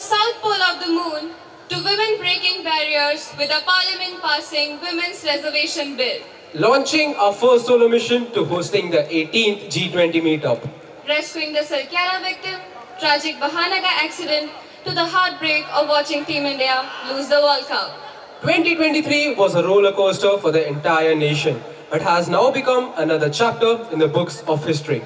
South pole of the moon to women breaking barriers with a parliament passing women's reservation bill. Launching our first solo mission to hosting the 18th G20 meetup. Rescuing the Salkyara victim, tragic Bahanaga accident, to the heartbreak of watching Team India lose the World Cup. 2023 was a roller coaster for the entire nation, but has now become another chapter in the books of history.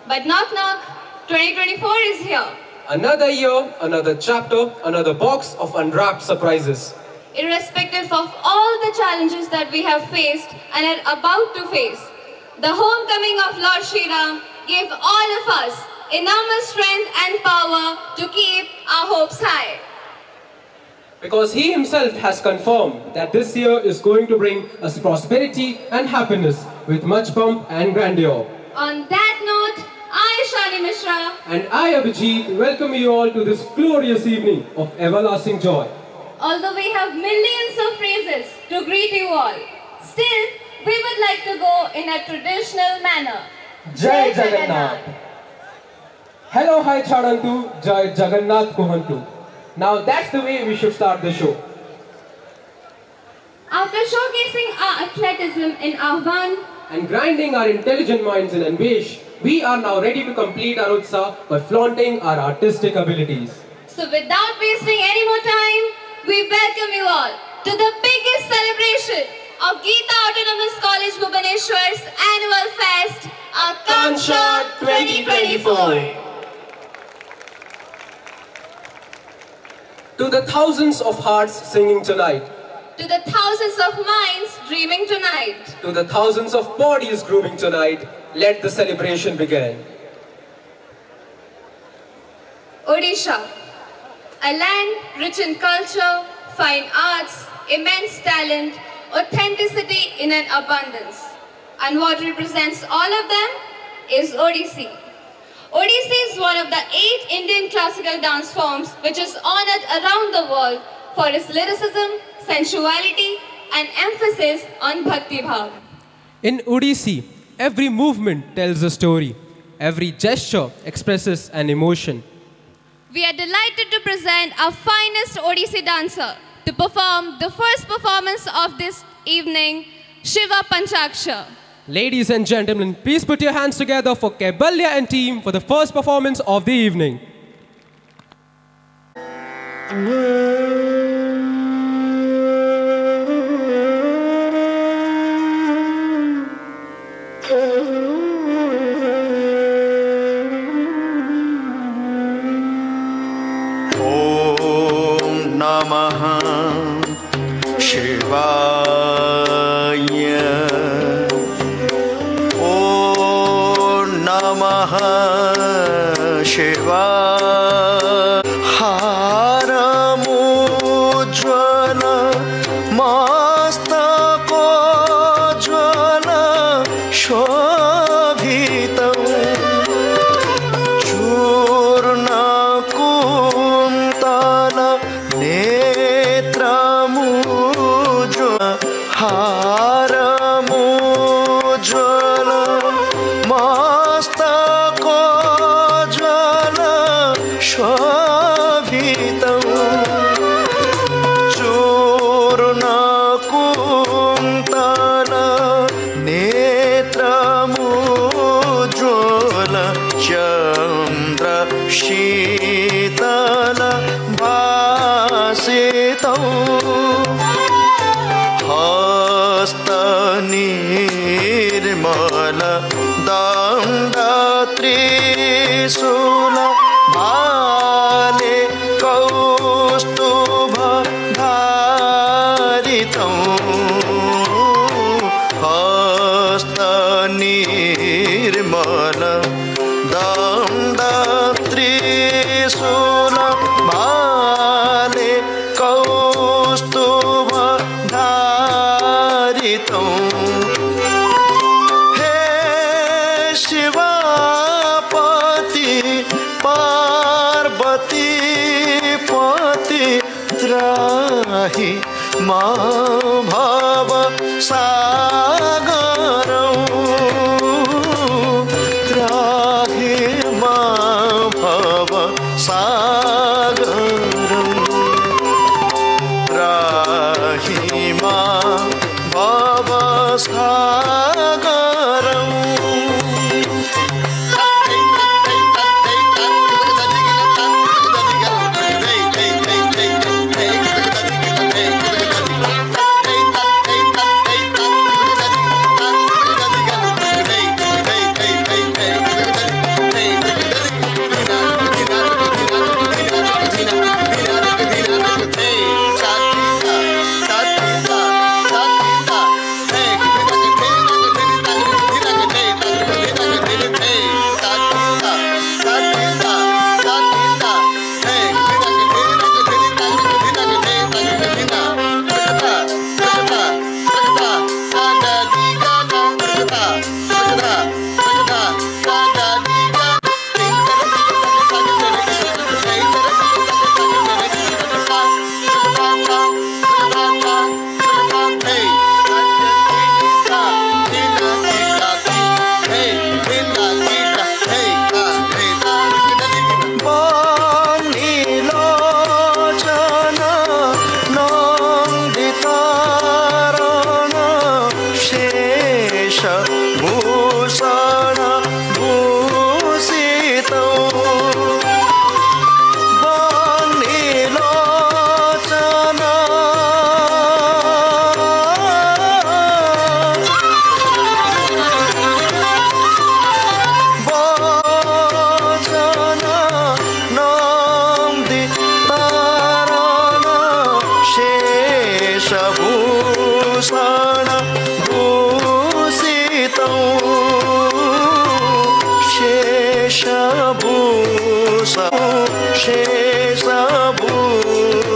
But knock knock, 2024 is here. Another year, another chapter, another box of unwrapped surprises. Irrespective of all the challenges that we have faced and are about to face, the homecoming of Lord Shri Ram gave all of us enormous strength and power to keep our hopes high. Because he himself has confirmed that this year is going to bring us prosperity and happiness with much pomp and grandeur. On that note, I, Shani Mishra, and I, Abhijit, welcome you all to this glorious evening of everlasting joy. Although we have millions of phrases to greet you all, still we would like to go in a traditional manner. Jai Jagannath. Hello, hi Chadantu, Jai Jagannath Kuhantu. Now that's the way we should start the show. After showcasing our athleticism in Ahvan and grinding our intelligent minds in Anvesh, we are now ready to complete our Utsav by flaunting our artistic abilities. So without wasting any more time, we welcome you all to the biggest celebration of Geeta Autonomous College Bhubaneswar's annual fest, Akanksha 2024. To the thousands of hearts singing tonight, to the thousands of minds dreaming tonight, to the thousands of bodies grooving tonight, let the celebration begin. Odisha, a land rich in culture, fine arts, immense talent, authenticity in an abundance. And what represents all of them is Odissi. Odissi is one of the 8 Indian classical dance forms which is honored around the world for its lyricism, sensuality and emphasis on Bhakti Bhav. In Odissi, every movement tells a story. Every gesture expresses an emotion. We are delighted to present our finest Odissi dancer to perform the first performance of this evening, Shiva Panchaksha. Ladies and gentlemen, please put your hands together for Kaibalya and team for the first performance of the evening. Om Namah Shivaya. Shiva Haramujjvala Mastakojjvala Shobhitam Churnakuntala Netramujjvala Haramujjvala Shobhitam Churnakuntala Netramujjvala Chandra Shitala Bhasitam Hasta Nirmala Danda Trisula Bhale Kaustubha Dharitam Hasta Nirmala Danda Trisula Bhale Kaustubha Dharitam Trahi ma bhava sagaram Trahi ma bhava sagaram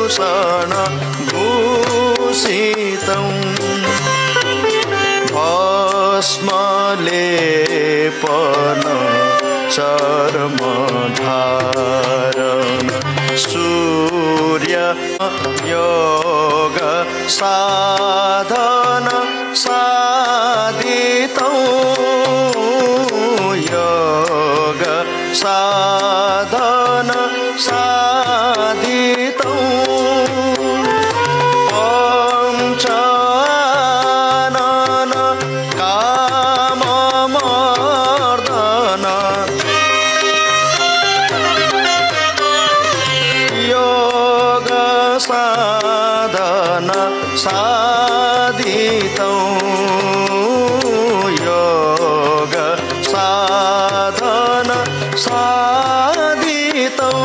Bhushan भूषितं भस्मलेपन चर्मधारण सूर्य योग साधन साधितं योग साधन साधितं पंचानन काममर्दन योग साधन साधितं योग साधन साधितं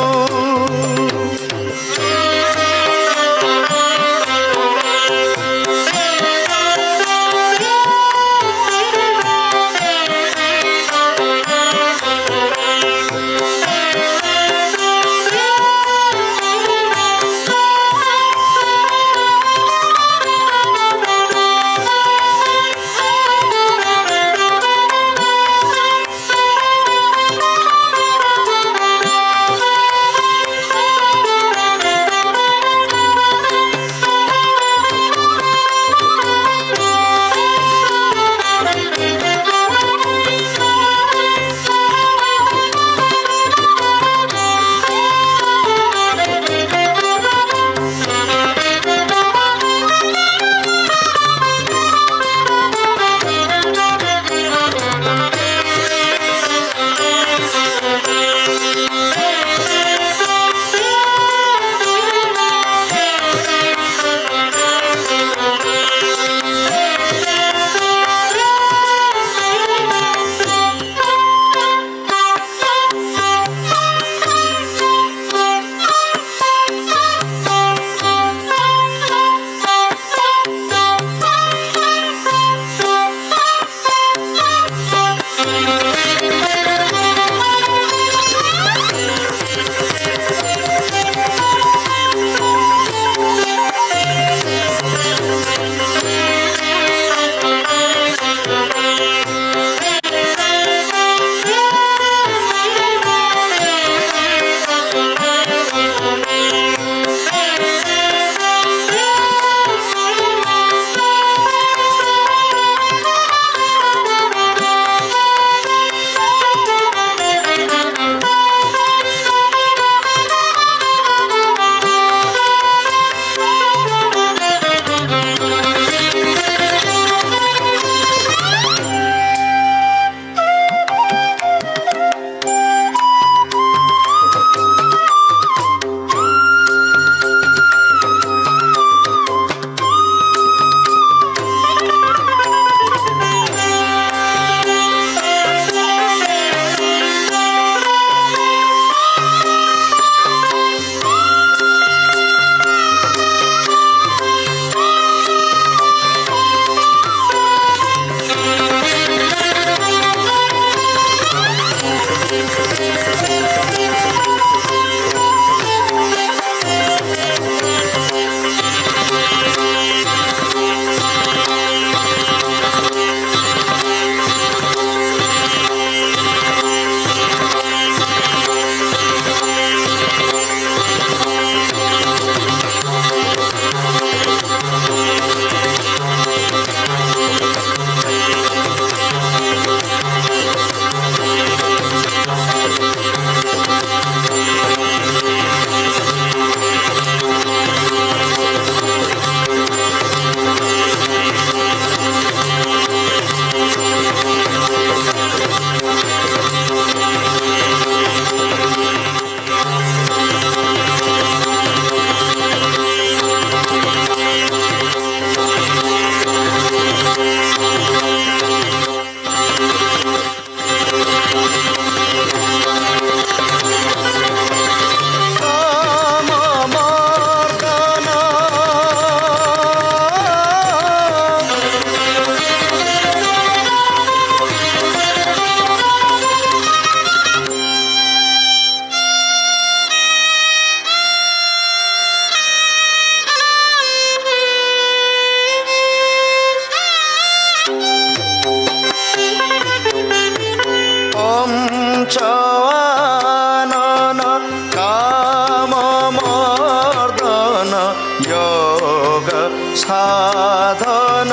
साधन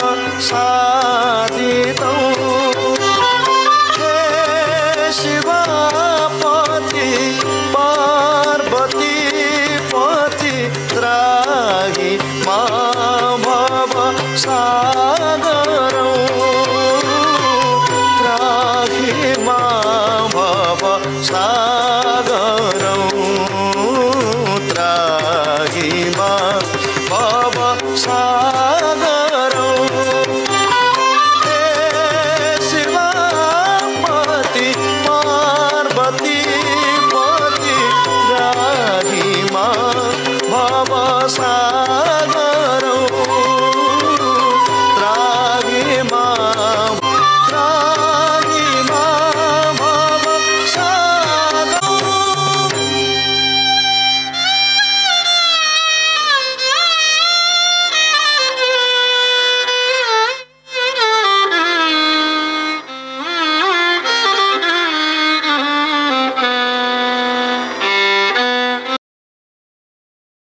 साधितौ हे शिवपति पार्वती पति त्राहि मा भव सागरौ त्राहि मा भव सागरौ त्राहि मा भव सागरौ हे शिवपति पार्वती पति त्राहि मा भव सागरौ